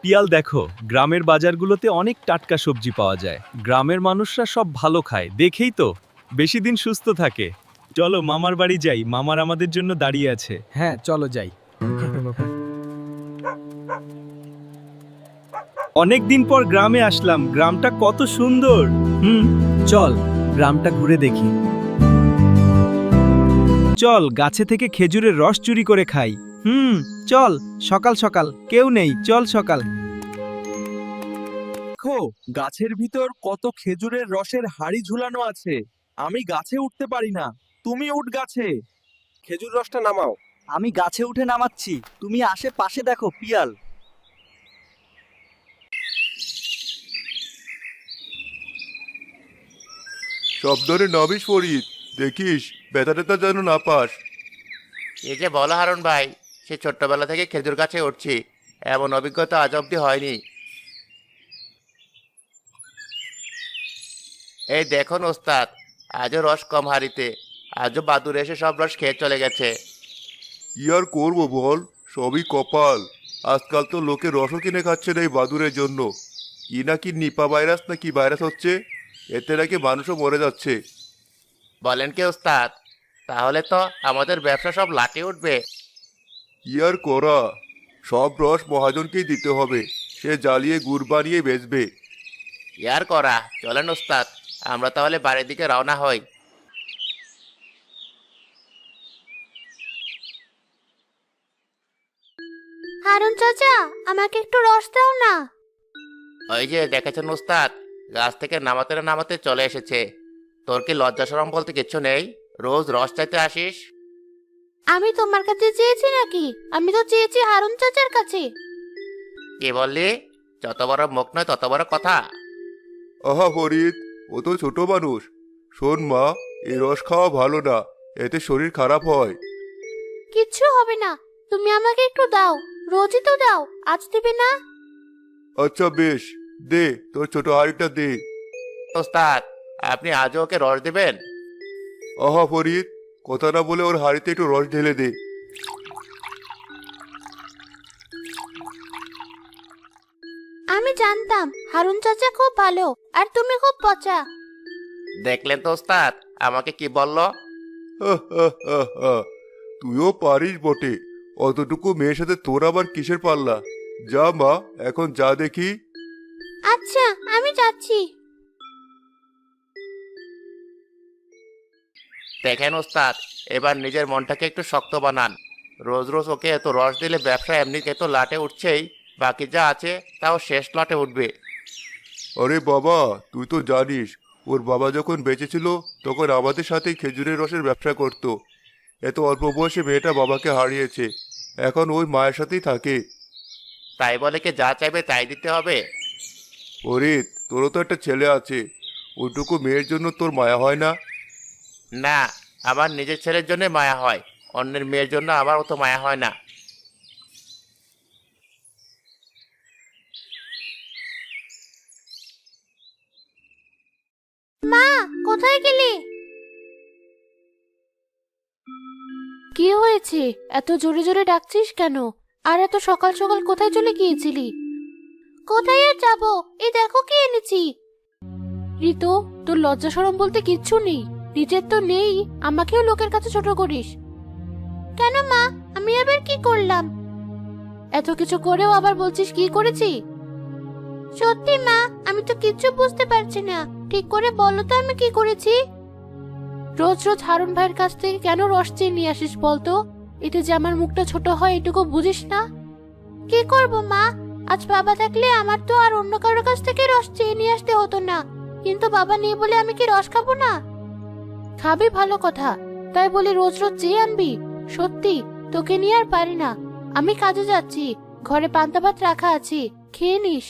পিয়াল দেখো, গ্রামের বাজারগুলোতে অনেক টাটকা সবজি পাওয়া যায়। গ্রামের মানুষরা সব ভালো খায়, দেখেই তো বেশি দিন সুস্থ থাকে। চলো মামার বাড়ি যাই, মামার আমাদের জন্য দাঁড়িয়ে আছে। হ্যাঁ চলো যাই। অনেক দিন পর গ্রামে আসলাম, গ্রামটা কত সুন্দর। চল গ্রামটা ঘুরে দেখি। চল গাছে থেকে খেজুরের রস চুরি করে খাই। চল, সকাল সকাল কেউ নেই, চল সকাল। দেখো গাছের ভিতর কত খেজুরের রসের হাড়ি ঝুলানো আছে। আমি গাছে উঠতে পারি না, তুমি উঠ গাছে। খেজুর রসটা নামাও। আমি গাছে উঠে নামাচ্ছি, তুমি আশেপাশে দেখো পিয়াল। সাবধানে নামিস ফরিদ, দেখিস ব্যথা ট্যাথা যেন না পাস। এই যে বলো হারুন ভাই, সে ছোট্টবেলা থেকে খেজুর গাছে উঠছি, এমন অভিজ্ঞতা আজ অব্দি হয়নি। এই দেখুন ওস্তাদ, আজও রস কম হারিতে, আজও বাদুর এসে সব রস খেয়ে চলে গেছে। কি আর করবো বল, সবই কপাল। আজকাল তো লোকে রসও কিনে খাচ্ছে না এই বাদুরের জন্য। কি নাকি নিপা ভাইরাস না কি ভাইরাস হচ্ছে, এতে নাকি মানুষও মরে যাচ্ছে। বলেন কি ওস্তাদ, তাহলে তো আমাদের ব্যবসা সব লাটে উঠবে। কি আর করা, সব রস মহাজনকেই দিতে হবে, সে জ্বালিয়ে গুড় বানিয়ে বেচবে। ইয়ার করা, চলেন ওস্তাদ, আমরা তাহলে বাড়ির দিকে রওনা হই। হারুন চাচা, আমাকে একটু রস দাও না। ওই যে দেখেছেন ওস্তাদ, গাছ থেকে নামাতে না নামাতে চলে এসেছে। তোর কি লজ্জা শরম বলতে কিচ্ছু নেই? রোজ রস চাইতে আসিস। আমি তোমার কাছে চেয়েছি নাকি? আমি তো চেয়েছি হারুন চাচার কাছে। কি বললি? যত বড় মুখ নয় তত বড় কথা। আহা ফরিদ, ও তো ছোট মানুষ। শোন মা, এই রস খাওয়া ভালো না, এতে শরীর খারাপ হয়। কিচ্ছু হবে না, তুমি আমাকে একটু দাও। রোজই তো দাও, আজ দিবে না? আচ্ছা বেশ, দে তোর ছোট হাড়িটা দে। ওস্তাদ, আপনি আজও ওকে রস দিবেন? আহা ফরিদ, কথা না বলে ওর হাড়িতে একটু রস ঢেলে দে। আমি জানতাম হারুন চাচা খুব ভালো, আর তুমি খুব পচা। দেখলেন তো ওস্তাদ আমাকে কি বলল? হা, হা, হা, হা। তুইও পারিস বটে, অতটুকু মেয়ের সাথে তোর আবার কিসের পাল্লা? যা মা, এখন যা দেখি। আচ্ছা, আমি যাচ্ছি। দেখেন ওস্তাদ, এবার নিজের মনটাকে একটু শক্ত বানান। রোজ রোজ ওকে এত রস দিলে ব্যবসা এমনিতে তো লাটে উঠছেই, বাকি যা আছে তাও শেষ লাটে উঠবে। আরে বাবা, তুই তো জানিস ওর বাবা যখন বেঁচে ছিল তখন আমাদের সাথেই খেজুরের রসের ব্যবসা করত। এত অল্প বয়সে মেয়েটা বাবাকে হারিয়েছে, এখন ওই মায়ের সাথেই থাকে। তাই বলে কি যা চাইবে তাই দিতে হবে? ফরিদ, তোরও তো একটা ছেলে আছে, ওইটুকু মেয়ের জন্য তোর মায়া হয় না? না, আমার নিজের ছেলের জন্য মায়া হয়, অন্যের মেয়ের জন্য আমার অত মায়া হয় না। মা, কোথায় গেলে? কি হয়েছে? এত জোরে জোরে ডাকছিস কেন? আর এত সকাল সকাল কোথায় চলে গিয়েছিলি? কোথায় আর যাবো, এই দেখো কি এনেছি। ঋতু, তোর লজ্জা শরম বলতে কিচ্ছু নেই। নিজের তো নেই, আমাকেও লোকের কাছে ছোট করিস কেন? মা, আমি আবার কি করলাম? এত কিছু করেও আবার বলছিস কি করেছি? সত্যি মা, আমি তো কিচ্ছু বুঝতে পারছি না। ঠিক করে বলো তো আমি কি করেছি? রোজ রোজ হারুন ভাইয়ের কাছ থেকে কেন রস চেয়ে নিয়ে আসিস বলতো? এতে যে আমার মুখটা ছোট হয় এটুকু বুঝিস না? কি করব মা, আজ বাবা থাকলে আমার তো আর অন্য কারোর কাছ থেকে রস চেয়ে নিয়ে আসতে হতো না। কিন্তু বাবা নেই বলে আমি কি রস খাবো না? খাবি ভালো কথা, তাই বলি রোজ রোজ চেয়ে আনবি? সত্যি তোকে নিয়ে আর পারি না। আমি কাজে যাচ্ছি, ঘরে পান্তা ভাত রাখা আছে, খেয়ে নিস।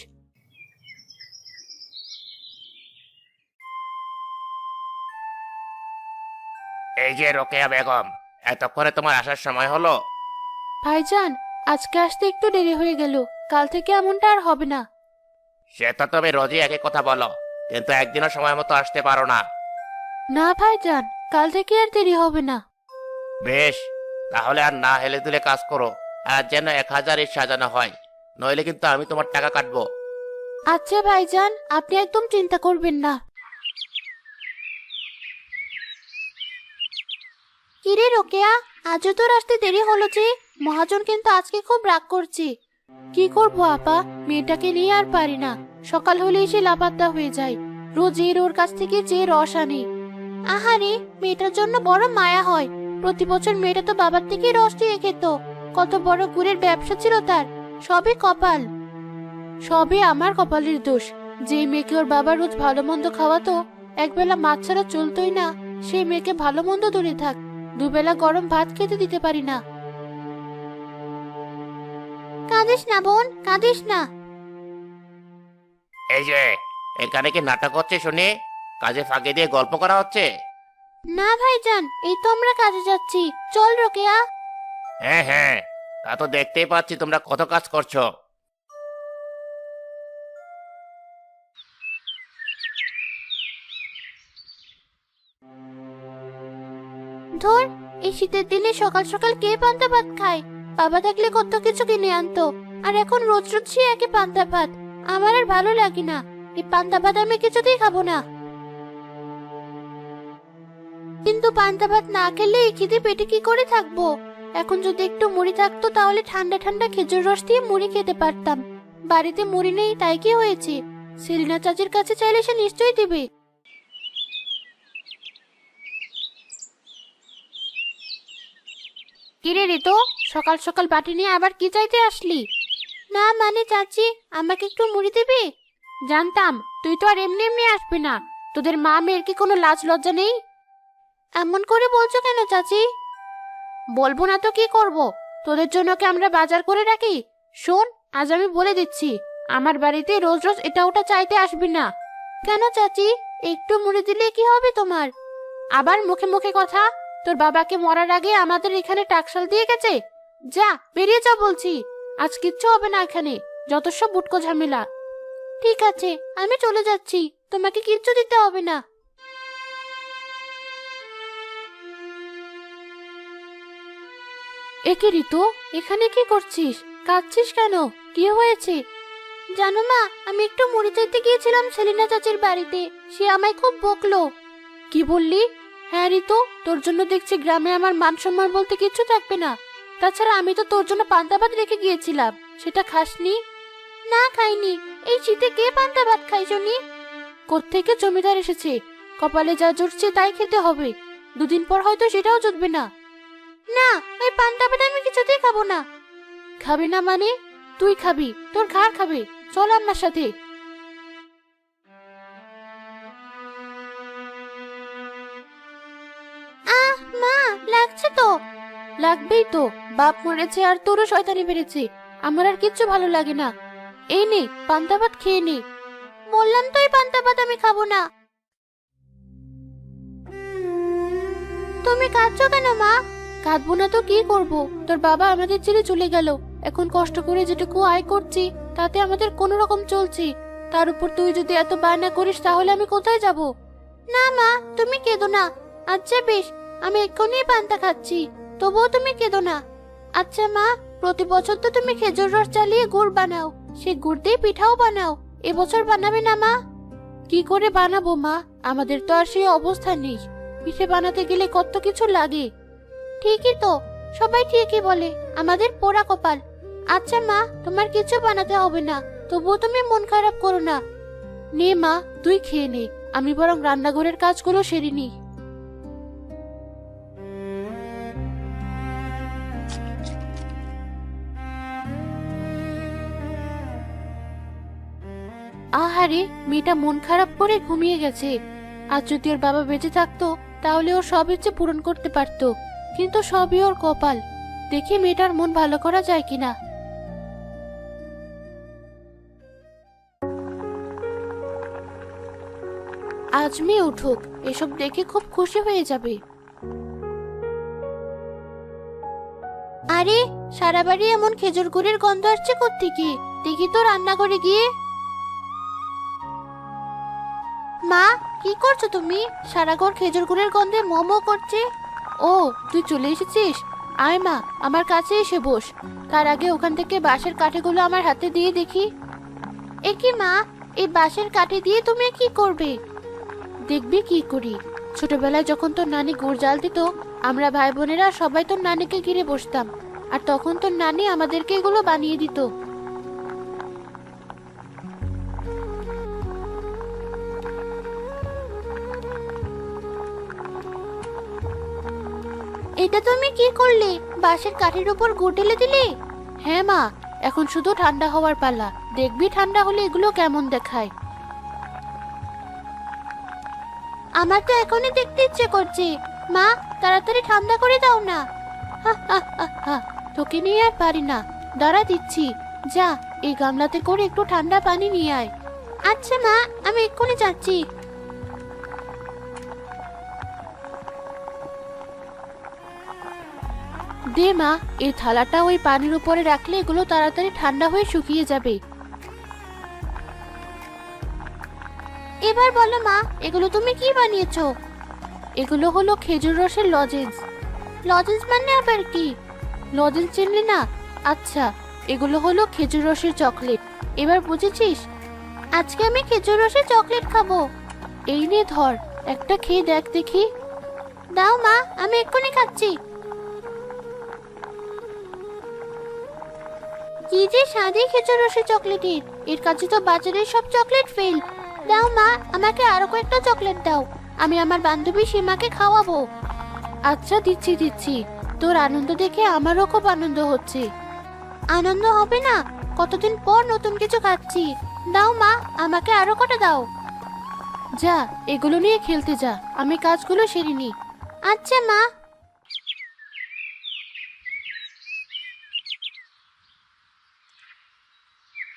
এই যে রোকেয়া বেগম, এতক্ষণে তোমার আসার সময় হলো? ভাইজান, আজকে আসতে একটু দেরি হয়ে গেল, কাল থেকে এমনটা আর হবে না। সে তো তুমি রোজই একই কথা বলো, কিন্তু একদিনও সময় মতো আসতে পারো না। না ভাইজান, কাল থেকে আর দেরি হবে না। বেশ, তাহলে আর না হেলে দুলে কাজ করো, আর যেন 1000 ইট সাজানো হয়। নইলে কিন্তু আমি তোমার টাকা কাটবো। আচ্ছা ভাইজান, আপনি একদম চিন্তা করবেন না। কিরে রোকেয়া, আজও তোর আসতে দেরি হলো যে? মহাজন কিন্তু আজকে খুব রাগ করছে। কি করবো আপা, মেয়েটাকে নিয়ে আর পারি না। সকাল হলে এসে লাপাত্তা হয়ে যায়। রোজ এর ওর কাছ থেকে যে রস আনি। আহারে, মেয়েটার জন্য বড় মায়া হয়। প্রতি বছর মেয়েটা তো বাবার থেকে রস দিয়ে খেত। কত বড় গুড়ের ব্যবসা ছিল তার। সবই কপাল, সবই আমার কপালের দোষ। যে মেয়েকে ওর বাবা রোজ ভালো মন্দ খাওয়াতো, একবেলা মাছ ছাড়া চলতোই না, সেই মেয়েকে ভালো মন্দ দূরে থাক, দুবেলা গরম ভাত খেতে দিতে পারি না। কাঁদিস না বোন, কাঁদিস না। এই যে, এখানে কি নাটক হচ্ছে শুনি? কাজে ফাঁকি দিয়ে গল্প করা হচ্ছে? না ভাইজান, এই তো আমরা কাজে যাচ্ছি। চল রোকেয়া। হ্যাঁ হ্যাঁ, তা তো দেখতেই পাচ্ছি তোমরা কত কাজ করছো। ধর, এই শীতের দিনে সকাল সকাল কে পান্তা ভাত খায়? বাবা থাকলে কত কিছু কিনে আনতো, আর এখন রোজ রোজ সে একই পান্তা ভাত। আমার আর ভালো লাগে না। এই পান্তা ভাত আমি কিছুতেই খাবো না। কিন্তু পান্তা ভাত না খেলে এই খিদে পেটে কি করে থাকবো? এখন যদি একটু মুড়ি থাকতো তাহলে ঠান্ডা ঠান্ডা খেজুর রস দিয়ে মুড়ি খেতে পারতাম। বাড়িতে মুড়ি নেই, তাই কি হয়েছে? সেলিনা চাচির কাছে চাইলে সে নিশ্চয়ই দিবে। কিরে ঋতু, সকাল সকাল বাটি নিয়ে আবার কি চাইতে আসলি? না মানে চাচি, আমাকে একটু মুড়ি দিবি? জানতাম তুই তো আর এমনি এমনি আসবি না। তোদের মা মেয়ের কি কোনো লাজ লজ্জা নেই? এমন করে বলছো কেন চাচি? বলবো না তো কি করব? তোদের জন্য কি আমরা বাজার করে রাখি? শোন, আজ আমি বলে দিচ্ছি, আমার বাড়িতে রোজ রোজ এটা ওটা চাইতে আসবি না। কেন চাচি, একটু মুড়ি দিলে কি হবে তোমার? আবার মুখে মুখে কথা। তোর বাবাকে মরার আগে আমাদের এখানে টাকশাল দিয়ে গেছে। যা, বেরিয়ে যা বলছি। আজ কিচ্ছু হবে না এখানে, যত সব বুটকো ঝামেলা। ঠিক আছে, আমি চলে যাচ্ছি, তোমাকে কিচ্ছু দিতে হবে না। একে ঋতু, এখানে কি করছিস? কাঁদছিস কেন? কি হয়েছে? জানো মা, আমি একটু মুড়ি চাইতে গিয়েছিলাম সেলিনা চাচির বাড়িতে। সে আমায় খুব বকলো। কি বললি? হ্যাঁ ঋতু, তোর জন্য দেখছি গ্রামে আমার মান সম্মান বলতে কিচ্ছু থাকবে না। তাছাড়া আমি তো তোর জন্য পান্তা ভাত রেখে গিয়েছিলাম, সেটা খাসনি? না খাইনি। এই শীতে কে পান্তা ভাত খাই শুনি? কোত্থেকে জমিদার এসেছে, কপালে যা জুটছে তাই খেতে হবে। দুদিন পর হয়তো সেটাও জুটবে না। না, ওই পান্তা ভাত আমি কিছুতেই খাবো না। খাবি না মানে? তুই খাবি, তোর ঘাড় খাবে। চল আমার সাথে। মা, লাগছে তো? লাগবেই তো, বাপ মরেছে আর তোরও শয়তানি বেড়েছে। আমার আর কিচ্ছু ভালো লাগে না। এই নে, পান্তা ভাত খেয়ে নে। বললাম তো এই পান্তা ভাত আমি খাবো না। তুমি কাঁদছো কেন মা? কাঁদবো না তো কি করব? তোর বাবা আমাদের ছেড়ে চলে গেল। এখন কষ্ট করে যেটুকু আয় করছি তাতে আমাদের কোনো রকম চলছে। তার উপর তুই যদি এত বায়না করিস তাহলে আমি কোথায় যাব? না মা, তুমি কেঁদো না। আচ্ছা বেশ, আমি এক্ষুনি পান্তা খাচ্ছি, তবুও তুমি কেঁদো না। আচ্ছা মা, প্রতি বছর তো তুমি খেজুর রস চালিয়ে গুড় বানাও, সে গুড় দিয়ে পিঠাও বানাও। এবছর বানাবে না মা? কি করে বানাবো মা, আমাদের তো আর সেই অবস্থা নেই। পিঠে বানাতে গেলে কত কিছু লাগে। ঠিকই তো, সবাই ঠিকই বলে, আমাদের পোড়া কপাল। আচ্ছা মা, তোমার কিছু বানাতে হবে না, তবুও তুমি মন খারাপ করো না। নে মা, তুই খেয়ে নে, আমি বরং রান্নাঘরের কাজগুলো সেরে নি। আহারে, মেয়েটা মন খারাপ করে ঘুমিয়ে গেছে। আজ যদি ওর বাবা বেঁচে থাকতো তাহলে ওর সব ইচ্ছে পূরণ করতে পারতো, কিন্তু সবই ওর কপাল। দেখি মেয়েটার মন ভালো করা যায় কিনা। আজ মেয়ে উঠুক, এসব দেখে খুব খুশি হয়ে যাবে। আরে, সারা বাড়ি এমন খেজুর গুড়ের গন্ধ আসছে কোত্থেকে? দেখি তো রান্নাঘরে গিয়ে। মা, কি করছো তুমি? সারা ঘর খেজুর গুড়ের গন্ধে মোমো করছে। ও, তুই চলে এসেছিস? আয় মা, আমার কাছে এসে বস। তার আগে ওখান থেকে বাঁশের কাঠিগুলো আমার হাতে দিয়ে দেখি। এ কি মা, এই বাঁশের কাঠি দিয়ে তুমি কি করবে? দেখবি কি করি। ছোটবেলায় যখন তোর নানি গুড় জাল দিত, আমরা ভাই বোনেরা সবাই তোর নানিকে ঘিরে বসতাম, আর তখন তোর নানি আমাদেরকে এগুলো বানিয়ে দিত। এটা তুমি কি করলে? বাঁশের কাঠির উপর গুড় ঢেলে দিলে? হ্যাঁ মা, এখন শুধু ঠান্ডা হওয়ার পালা। দেখবি ঠান্ডা হলে এগুলো কেমন দেখায়। আমার তো এখনই দেখতে ইচ্ছে করছে। মা, তাড়াতাড়ি ঠান্ডা করে দাও না। হা হা হা হা, তোকে নিয়ে আর পারি না। দাঁড়া দিচ্ছি। যা, এই গামলাতে করে একটু ঠান্ডা পানি নিয়ে আয়। আচ্ছা মা, আমি এক্ষুনি যাচ্ছি। দে মা, এই থালাটা ওই পানির উপরে রাখলে এগুলো তাড়াতাড়ি ঠান্ডা হয়ে শুকিয়ে যাবে। এবার বলো মা, এগুলো তুমি কি বানিয়েছো? এগুলো হলো খেজুর রসের লজেন্স। লজেন্স মানে আবার কি? লজেন্স চিনলি না? আচ্ছা, এগুলো হলো খেজুর রসের চকলেট। এবার বুঝেছিস? আজকে আমি খেজুর রসের চকলেট খাবো। এই নে ধর, একটা খেয়ে দেখ দেখি। দাও মা, আমি এক্ষুনি খাচ্ছি। কি যে স্বাদে খেজুর রসের চকলেটের! এর কাছে তো বাজারের সব চকলেট ফেল। দাও মা, আমাকে আরো কয়েকটা চকলেট দাও। আমি আমার বান্ধবী সীমাকে খাওয়াবো। আচ্ছা, দিচ্ছি দিচ্ছি। তোর আনন্দ দেখে আমারও খুব আনন্দ হচ্ছে। আনন্দ হবে না? কতদিন পর নতুন কিছু খাচ্ছি। দাও মা, আমাকে আরো কটা দাও। যা, এগুলো নিয়ে খেলতে যা, আমি কাজগুলো সেরে নি। আচ্ছা মা।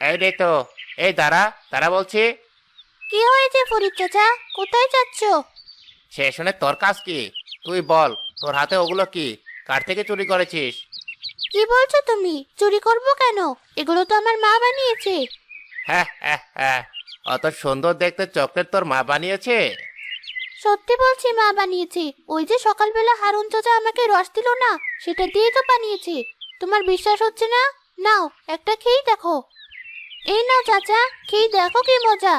এই রে তো, এই দাঁড়া দাঁড়া বলছি। কি হয়েছে ফরিদ চাচা? কোথায় যাচ্ছ? সে শুনে তোর কাজ কি? তুই বল, তোর হাতে ওগুলো কি? কার থেকে চুরি করেছিস? কি বলছো তুমি? চুরি করব কেন? এগুলো তো আমার মা বানিয়েছে। হ্যাঁ হ্যাঁ হ্যাঁ, অত সুন্দর দেখতে চকলেট তোর মা বানিয়েছে? সত্যি বলছি, মা বানিয়েছে। ওই যে সকালবেলা হারুন চাচা আমাকে রস দিল না, সেটা দিয়েই তো বানিয়েছে। তোমার বিশ্বাস হচ্ছে না? নাও, একটা খেয়েই দেখো। এই নাও চাচা, খেয়ে দেখো কি মজা।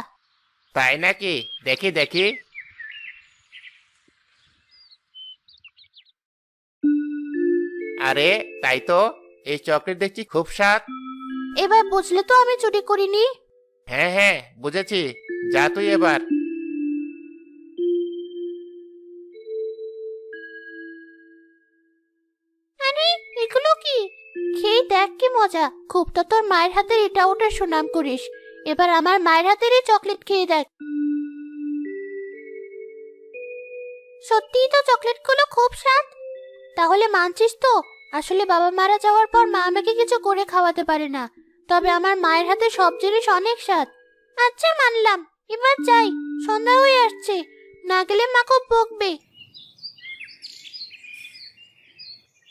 তাই নাকি? দেখি দেখি। আরে তাই তো, এই চকলেট দেখছি খুব স্বাদ। এবার বুঝলে তো আমি চুরি করিনি। হ্যাঁ হ্যাঁ, বুঝেছি। যা তুই এবার। আরে, এগুলো কি? খেয়ে দেখ কি মজা। খুব তো তোর মায়ের হাতের এটা ওটার সুনাম করিস। এবার আমার মায়ের হাতেরই চকলেট খেয়ে দেখ। সত্যিই তো চকলেটগুলো খুব স্বাদ। তাহলে মানছিস তো? আসলে বাবা মারা যাওয়ার পর মা আমাকে কিছু করে খাওয়াতে পারে না, তবে আমার মায়ের হাতে সব জিনিস অনেক স্বাদ। আচ্ছা, মানলাম। এবার যাই, সন্ধ্যা হয়ে আসছে। না গেলে মা খুব বকবে।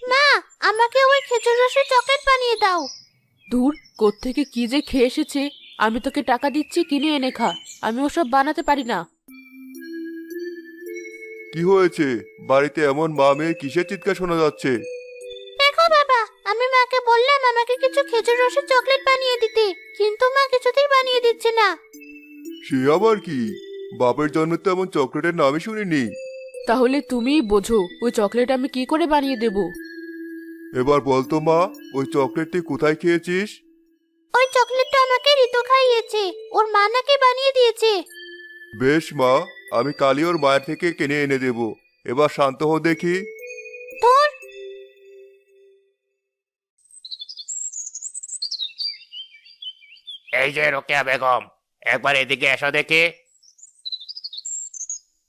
মা, আমাকে ওই খেজুর রসের চকলেট বানিয়ে দাও। দূর, কোত্থেকে কি যে খেয়ে এসেছে। আমি তোকে টাকা দিচ্ছি, কিনে এনে খা। আমি ওসব বানাতে পারি না। কি হয়েছে? বাড়িতে এমন মা মেয়ে কিসের চিৎকার শোনা যাচ্ছে? দেখো বাবা, আমি মাকে বললাম আমাকে কিছু খেজুর রসের চকলেট বানিয়ে দিতে, কিন্তু মা কিছুতেই বানিয়ে দিচ্ছে না। সে আবার কি? বাপের জন্মে তো এমন চকলেটের নামই শুনিনি। তাহলে তুমিই বোঝো, ওই চকলেট আমি কি করে বানিয়ে দেব। এবার বলতো মা, ওই চকলেটটি কোথায় খেয়েছিস? ওই চকলেটটা আমাকে ঋতু খাইয়েছে, ওর মা নাকি বানিয়ে দিয়েছে। বেশ মা, আমি কালই ওর মায়ের থেকে কিনে এনে দেব। এবার শান্ত হও দেখি। তোর এই যে রোকেয়া বেগম, একবার এদিকে এসো দেখি।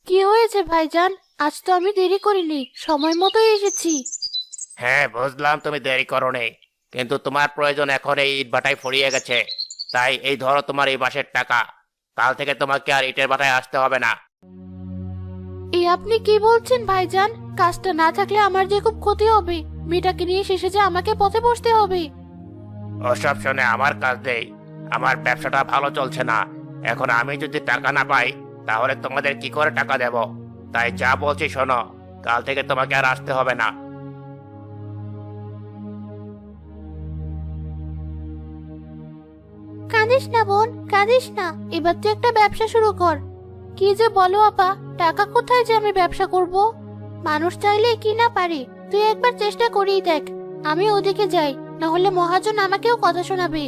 কি হয়েছে ভাইজান? আজ তো আমি দেরি করিনি, সময় মতোই এসেছি। হ্যাঁ বুঝলাম তুমি দেরি করোনি, কিন্তু তোমার প্রয়োজন এখন এই ইট ভাটায় ফুরিয়ে গেছে। তাই এই ধরো তোমার এই বাসের টাকা। কাল থেকে তোমাকে আর ইটের ভাটায় আসতে হবে না। এই আপনি কি বলছেন ভাইজান? কাজটা না থাকলে আমার যে খুব ক্ষতি হবে। মেয়েটাকে নিয়ে শেষে যে আমাকে পথে বসতে হবে। ওসব শুনে আমার কাজ নেই। আমার ব্যবসাটা ভালো চলছে না। এখন আমি যদি টাকা না পাই, তাহলে তোমাদের কি করে টাকা দেব? তাই যা বলছি শোনো, কাল থেকে তোমাকে আর আসতে হবে না। কাঁদিস না বোন, কাঁদিস না। এবার তুই একটা ব্যবসা শুরু কর। কি যে বলো আপা, টাকা কোথায় যে আমি ব্যবসা করব? মানুষ চাইলে কি না পারে, তুই একবার চেষ্টা করেই দেখ। আমি ওদিকে যাই, না হলে মহাজন আমাকেও কথা শোনাবে।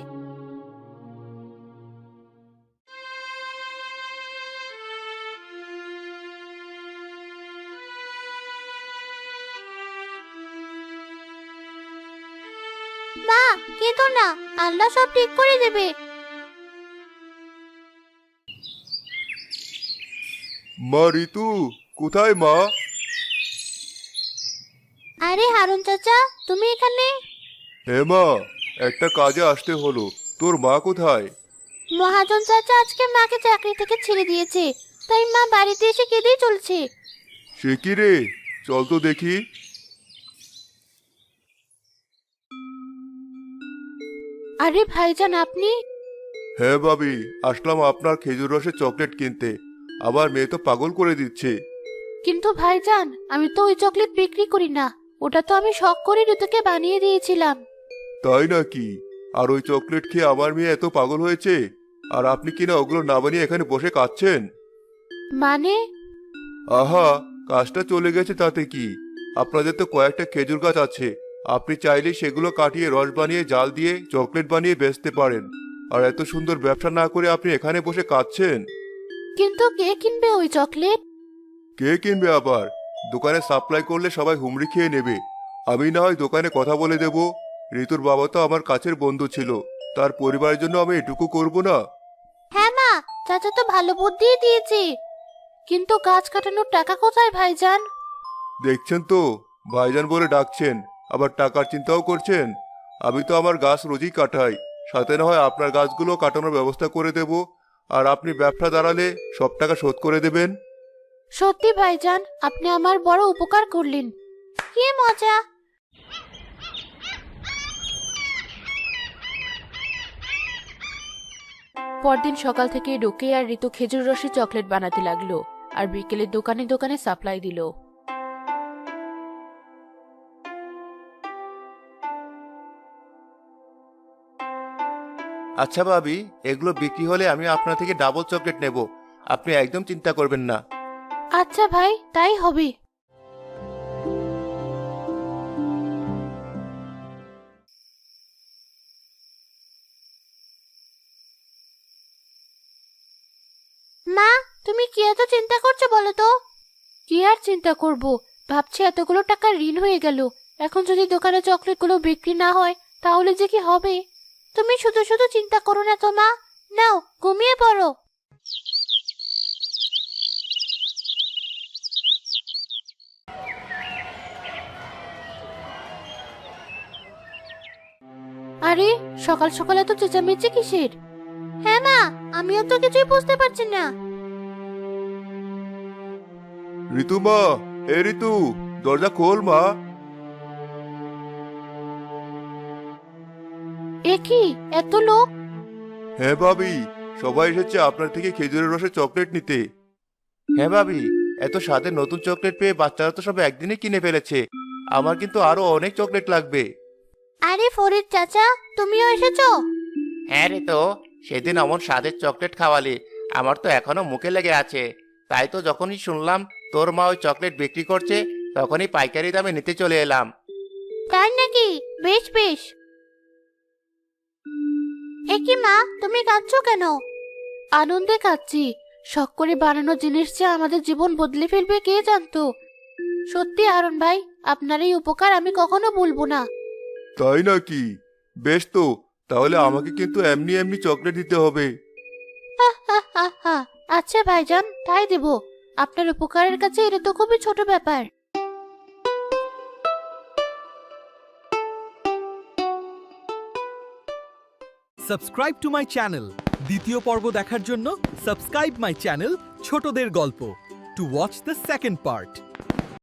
মা, কেঁদো না, আল্লাহ সব ঠিক করে দেবে। মা ঋতু, কোথায় মা? আরে হারুন চাচা, তুমি এখানে? হ্যাঁ মা, একটা কাজে আসতে হলো। তোর মা কোথায়? মহাজন চাচা আজকে মাকে চাকরি থেকে ছেড়ে দিয়েছে, তাই মা বাড়িতে এসে কেঁদেই চলছে। সে কি রে, চল তো দেখি। আরে ভাইজান, আপনি? হ্যাঁ ভাবি, আসলাম আপনার খেজুর রসের চকলেট কিনতে। আমার মেয়ে তো পাগল করে দিচ্ছে। কিন্তু ভাইজান, আমি তো ওই চকলেট বিক্রি করি না, ওটা তো আমি শখ করে ঋতুকে বানিয়ে দিয়েছিলাম। তাই নাকি? আর ওই চকলেট খেয়ে আমার মেয়ে এত পাগল হয়েছে, আর আপনি কিনা ওগুলো না বানিয়ে এখানে বসে কাঁদছেন? মানে? আহা, কাজটা চলে গেছে তাতে কি? আপনাদের তো কয়েকটা খেজুর গাছ আছে, আপনি চাইলে সেগুলো কাটিয়ে রস বানিয়ে জাল দিয়ে চকলেট বানিয়ে বেচতে পারেন। আর এত সুন্দর ব্যবসা না করে আপনি এখানে বসে কাঁদছেন। কিন্তু কে কিনবে ওই চকলেট? কে কিনবে আবার? দোকানে সাপ্লাই করলে সবাই হুমড়ি খেয়ে নেবে। আমি না হয় দোকানে কথা বলে দেব। ঋতুর বাবা তো আমার কাছের বন্ধু ছিল, তার পরিবারের জন্য আমি এটুকু করব না? হ্যাঁ মা, চাচা তো ভালো বুদ্ধিই দিয়েছে। কিন্তু গাছ কাটানোর টাকা কোথায় ভাইজান? দেখছেন তো, ভাইজান বলে ডাকছেন, আবার টাকার চিন্তাও করছেন। আমি তো আমার গাছ রোজই কাটাই, সাথে না হয় আপনার গাছগুলো কাটানোর ব্যবস্থা করে দেব। আর আপনি ব্যবসা দাঁড়ালে সব টাকা শোধ করে দেবেন। সত্যি ভাইজান, আপনি আমার বড় উপকার করলেন। কি মজা! পরদিন সকাল থেকে রোকে আর ঋতু খেজুর রসে চকলেট বানাতে লাগলো, আর বিকেলে দোকানে দোকানে সাপ্লাই দিল। আচ্ছা ভাবি, এগুলো বিক্রি হলে আমি আপনার থেকে ডাবল চকলেট নেব, আপনি একদম চিন্তা করবেন না। আচ্ছা ভাই, তাই হবে। মা, তুমি কি এত চিন্তা করছো বলো তো? কি আর চিন্তা করব, ভাবছি এতগুলো টাকা ঋণ হয়ে গেল, এখন যদি দোকানে চকলেটগুলো বিক্রি না হয় তাহলে যে কি হবে। তুমি শুধু শুধু চিন্তা করো না তো মা, নাও ঘুমিয়ে পড়ো। আরে সকাল সকাল এত চেঁচামেচি কিসের? হ্যাঁ মা, আমিও তো কিছুই বুঝতে পারছি না। ঋতু মা, এ ঋতু, দরজা খোল মা। এ কি, এত লোক? হ্যাঁ ভাবি, সবাই এসেছে আপনার থেকে খেজুরের রসের চকলেট নিতে। হ্যাঁ ভাবি, এত স্বাদের নতুন চকলেট পেয়ে বাচ্চারা তো সব একদিনে কিনে ফেলেছে। আমার কিন্তু আরো অনেক চকলেট লাগবে। আরে ফরিদ চাচা, তুমিও এসেছো? হ্যাঁ রে, তো সেদিন অমন স্বাদের চকলেট খাওয়ালি, আমার তো এখনো মুখে লেগে আছে। তাই তো যখনই শুনলাম তোর মা ওই চকলেট বিক্রি করছে, তখনই পাইকারি দামে নিতে চলে এলাম। তাই নাকি? বেশ বেশ। এ কি মা, তুমি কাঁদছো কেন? আনন্দে কাঁদছি। শখ করে বানানো জিনিস যে আমাদের জীবন বদলে ফেলবে কে জানতো। সত্যি হারুন ভাই, আপনার এই উপকার আমি কখনো ভুলবো না। তাই নাকি? বেশ তো, তাহলে আমাকে কিন্তু এমনি এমনি চকলেট দিতে হবে। আচ্ছা ভাইজান, তাই দেব। আপনার উপকারের কাছে এটা তো খুবই ছোট ব্যাপার। Subscribe to my channel. দ্বিতীয় পর্ব দেখার জন্য সাবস্ক্রাইব মাই চ্যানেল ছোটদের গল্প। To watch the second part.